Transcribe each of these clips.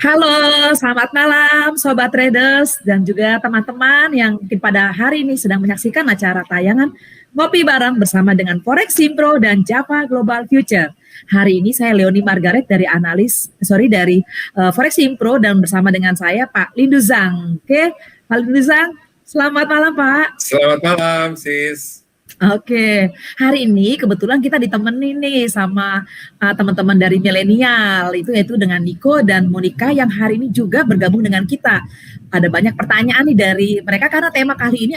Halo, selamat malam Sobat Traders dan juga teman-teman yang mungkin pada hari ini sedang menyaksikan acara tayangan Ngopi Bareng bersama dengan Forex Simpro dan Java Global Future. Hari ini saya Leonie Margaret dari Forex Simpro dan bersama dengan saya Pak Lindu Zhang. Oke, Pak Lindu Zhang, selamat malam Pak. Selamat malam, Sis. Oke, hari ini kebetulan kita ditemenin nih sama teman-teman dari milenial yaitu dengan Niko dan Monica yang hari ini juga bergabung dengan kita. Ada banyak pertanyaan nih dari mereka karena tema kali ini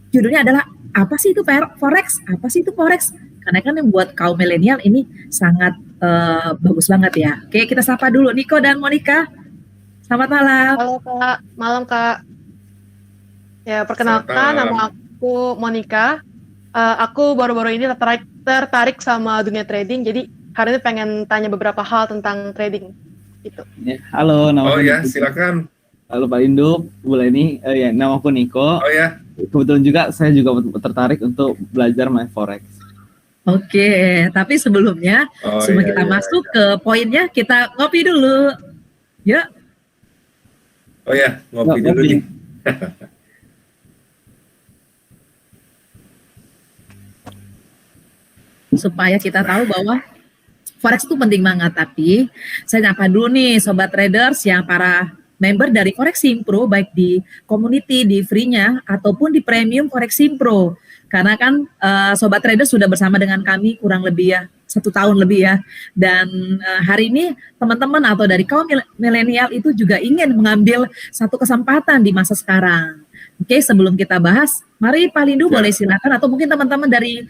judulnya adalah apa sih itu forex? Apa sih itu forex? Karena kan yang buat kaum milenial ini sangat bagus banget ya. Oke, kita sapa dulu Niko dan Monica. Selamat malam. Halo Kak, malam Kak. Ya, perkenalkan nama aku Monica. Aku baru-baru ini tertarik sama dunia trading, jadi hari ini pengen tanya beberapa hal tentang trading. Gitu. Ya, halo, nama aku ya, silakan. Halo Pak Induk, boleh ini? Ya, nama aku Niko. Oh ya. Kebetulan juga saya juga tertarik untuk belajar main forex. Oke, tapi sebelumnya sebelum kita masuk ke poinnya, kita ngopi dulu. Ya. Oh ya, ngopi dulu nih. Supaya kita tahu bahwa forex itu penting banget. Tapi saya nyapa dulu nih Sobat Traders yang para member dari Forex Simpro, baik di community, di free-nya, ataupun di premium Forex Simpro. Karena kan Sobat Traders sudah bersama dengan kami kurang lebih ya 1 tahun lebih ya. Dan hari ini teman-teman atau dari kaum milenial itu juga ingin mengambil satu kesempatan di masa sekarang. Oke, sebelum kita bahas, mari Pak Lindu boleh silakan, atau mungkin teman-teman dari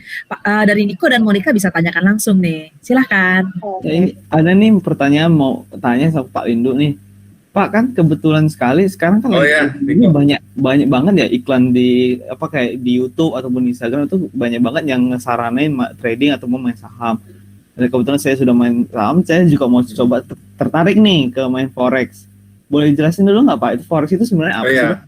Niko dan Monica bisa tanyakan langsung nih. Silakan. Ya, ini ada nih pertanyaan mau tanya sama Pak Lindu nih. Pak, kan kebetulan sekali sekarang kan ini banyak banget ya iklan di kayak di YouTube ataupun di Instagram itu banyak banget yang ngesaranin trading atau mau main saham. Dan kebetulan saya sudah main saham, saya juga mau coba tertarik nih ke main forex. Boleh jelasin dulu nggak Pak, itu forex itu sebenarnya apa sih?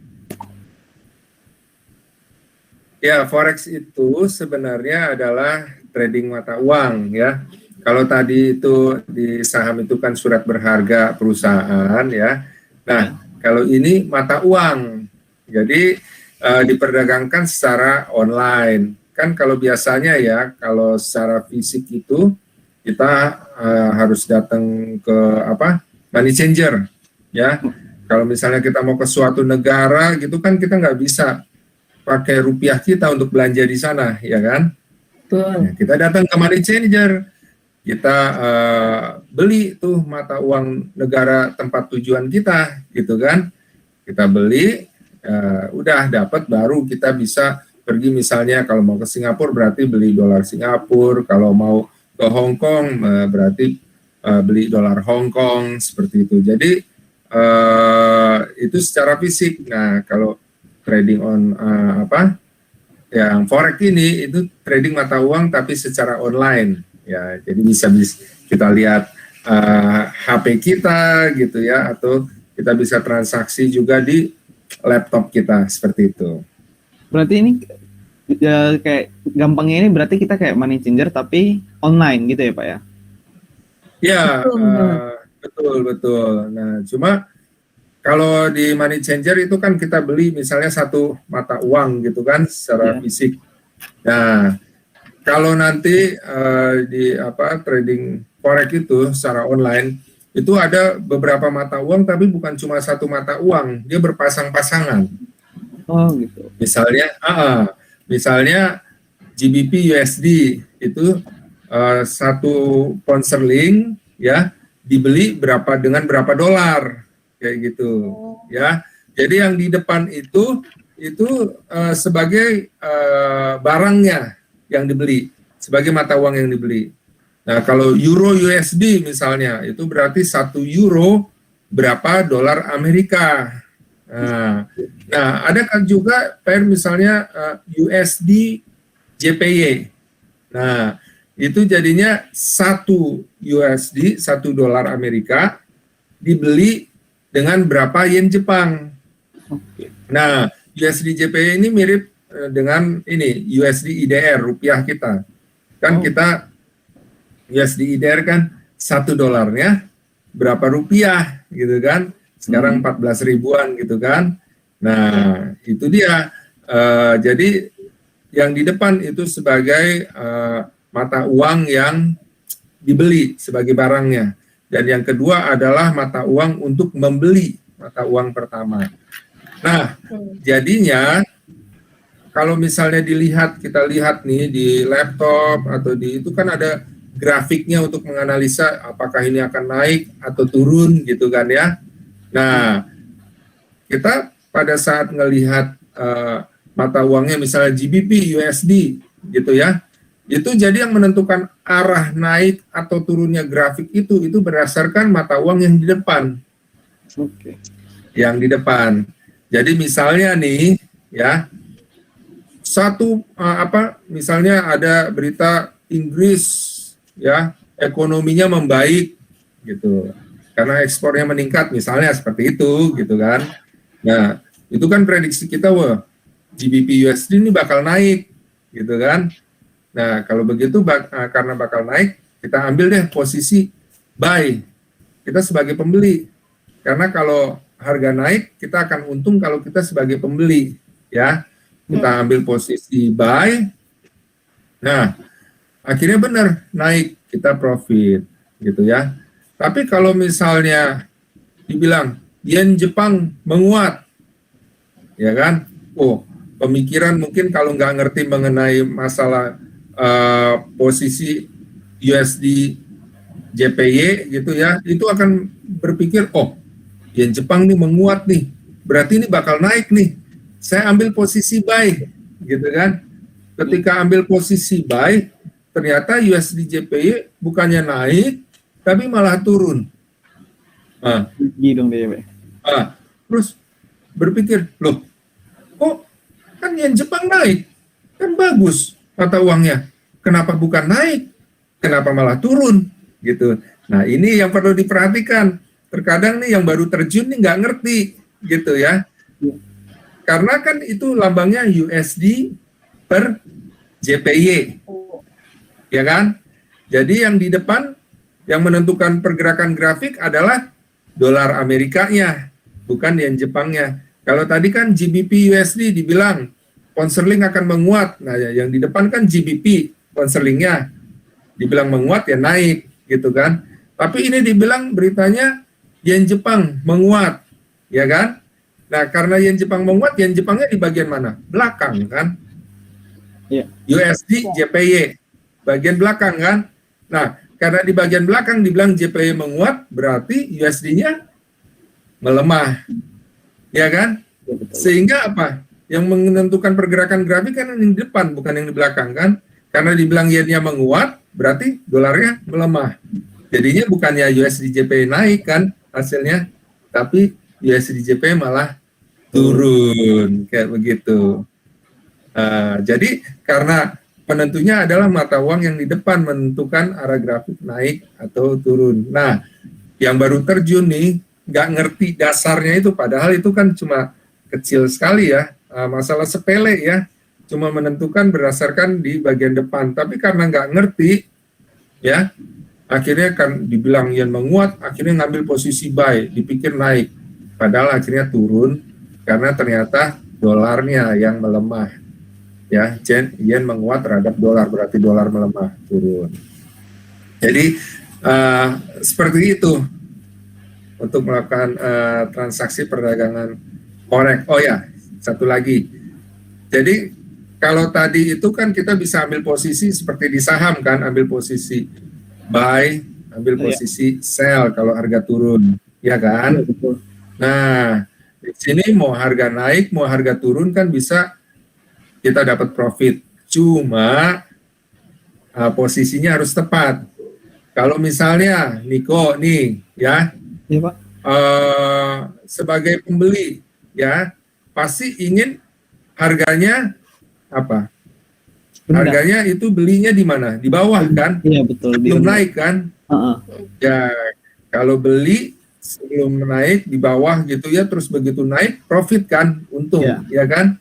Ya, forex itu sebenarnya adalah trading mata uang ya. Kalau tadi itu di saham itu kan surat berharga perusahaan ya. Nah, kalau ini mata uang. Jadi diperdagangkan secara online. Kan kalau biasanya ya, kalau secara fisik itu kita harus datang ke money changer ya. Kalau misalnya kita mau ke suatu negara gitu kan kita nggak bisa pakai rupiah kita untuk belanja di sana, ya kan? Nah, kita datang ke money changer, kita beli tuh mata uang negara tempat tujuan kita, gitu kan? Kita beli, udah dapat, baru kita bisa pergi misalnya kalau mau ke Singapura berarti beli dolar Singapura, kalau mau ke Hong Kong berarti beli dolar Hong Kong, seperti itu. Jadi itu secara fisik. Nah, kalau trading on yang forex ini itu trading mata uang tapi secara online ya, jadi bisa kita lihat HP kita gitu ya, atau kita bisa transaksi juga di laptop kita seperti itu. Berarti ini ya, kayak gampangnya ini berarti kita kayak money changer tapi online gitu ya Pak ya? Ya, betul. Nah, cuma kalau di money changer itu kan kita beli misalnya satu mata uang gitu kan secara fisik. Nah, kalau nanti di trading forex itu secara online itu ada beberapa mata uang tapi bukan cuma satu mata uang, dia berpasang-pasangan. Oh gitu. Misalnya GBP USD itu satu pound sterling ya dibeli dengan berapa dolar. Kayak gitu ya. Jadi yang di depan itu sebagai barangnya yang dibeli, sebagai mata uang yang dibeli. Nah, kalau euro USD misalnya itu berarti 1 euro berapa dolar Amerika. Nah, ada kan juga pair misalnya USD JPY. Nah, itu jadinya 1 USD 1 dolar Amerika dibeli dengan berapa yen Jepang. Nah, USD JPY ini mirip dengan ini USD IDR rupiah kita. Kan kita USD IDR kan $1 berapa rupiah gitu kan. Sekarang 14 ribuan gitu kan. Nah, itu dia. Jadi yang di depan itu sebagai mata uang yang dibeli sebagai barangnya. Dan yang kedua adalah mata uang untuk membeli mata uang pertama. Nah, jadinya kalau misalnya kita lihat nih di laptop atau di itu kan ada grafiknya untuk menganalisa apakah ini akan naik atau turun gitu kan ya. Nah, kita pada saat ngelihat mata uangnya misalnya GBP USD gitu ya, itu jadi yang menentukan arah naik atau turunnya grafik itu berdasarkan mata uang yang di depan. Oke. Yang di depan. Jadi misalnya nih ya, misalnya ada berita Inggris ya, ekonominya membaik gitu. Karena ekspornya meningkat misalnya seperti itu gitu kan. Nah, itu kan prediksi kita, wah GBP USD ini bakal naik gitu kan. Nah, kalau begitu karena bakal naik, kita ambil deh posisi buy. Kita sebagai pembeli. Karena kalau harga naik, kita akan untung kalau kita sebagai pembeli, ya. Kita ambil posisi buy. Nah, akhirnya benar naik, kita profit gitu ya. Tapi kalau misalnya dibilang yen Jepang menguat, ya kan? Oh, pemikiran mungkin kalau nggak ngerti mengenai masalah posisi USD JPY gitu ya, itu akan berpikir, oh, yen Jepang nih menguat nih, berarti ini bakal naik nih. Saya ambil posisi buy, gitu kan? Ketika ambil posisi buy, ternyata USD JPY bukannya naik, tapi malah turun. Terus berpikir, loh, kok kan yen Jepang naik, kan bagus mata uangnya, kenapa bukan naik, kenapa malah turun, gitu. Nah ini yang perlu diperhatikan. Terkadang nih yang baru terjun nih nggak ngerti, gitu ya. Karena kan itu lambangnya USD per JPY, ya kan? Jadi yang di depan yang menentukan pergerakan grafik adalah dolar Amerikanya, bukan yen Jepangnya. Kalau tadi kan GBP USD dibilang pound sterling akan menguat. Nah, yang di depan kan GBP pound sterlingnya dibilang menguat ya naik gitu kan. Tapi ini dibilang beritanya yen Jepang menguat, ya kan? Nah, karena yen Jepang menguat, yen Jepangnya di bagian mana? Belakang kan? Yeah. USD JPY bagian belakang kan? Nah, karena di bagian belakang dibilang JPY menguat, berarti USD-nya melemah, ya kan? Sehingga apa? Yang menentukan pergerakan grafik kan yang di depan, bukan yang di belakang kan? Karena dibilang yen-nya menguat, berarti dolarnya melemah. Jadinya bukannya USD JPY naik kan hasilnya, tapi USD JPY malah turun, kayak begitu. Jadi karena penentunya adalah mata uang yang di depan menentukan arah grafik naik atau turun. Nah, yang baru terjun nih, nggak ngerti dasarnya itu, padahal itu kan cuma kecil sekali ya, masalah sepele ya, cuma menentukan berdasarkan di bagian depan. Tapi karena nggak ngerti, ya, akhirnya kan dibilang yen menguat, akhirnya ngambil posisi buy, dipikir naik, padahal akhirnya turun karena ternyata dolarnya yang melemah. Ya, yen menguat terhadap dolar, berarti dolar melemah, turun. Jadi seperti itu untuk melakukan transaksi perdagangan forex. Oh ya, satu lagi. Jadi kalau tadi itu kan kita bisa ambil posisi seperti di saham kan, ambil posisi buy, ambil posisi sell kalau harga turun, ya kan? Nah, di sini mau harga naik, mau harga turun kan bisa kita dapat profit. Cuma posisinya harus tepat. Kalau misalnya Niko nih, ya, Pak. Sebagai pembeli, ya, pasti ingin harganya apa? Harganya itu belinya di mana? Di bawah kan? Iya betul. Belum naik kan? Ya, kalau beli sebelum naik di bawah gitu ya, terus begitu naik profit kan, untung, ya kan?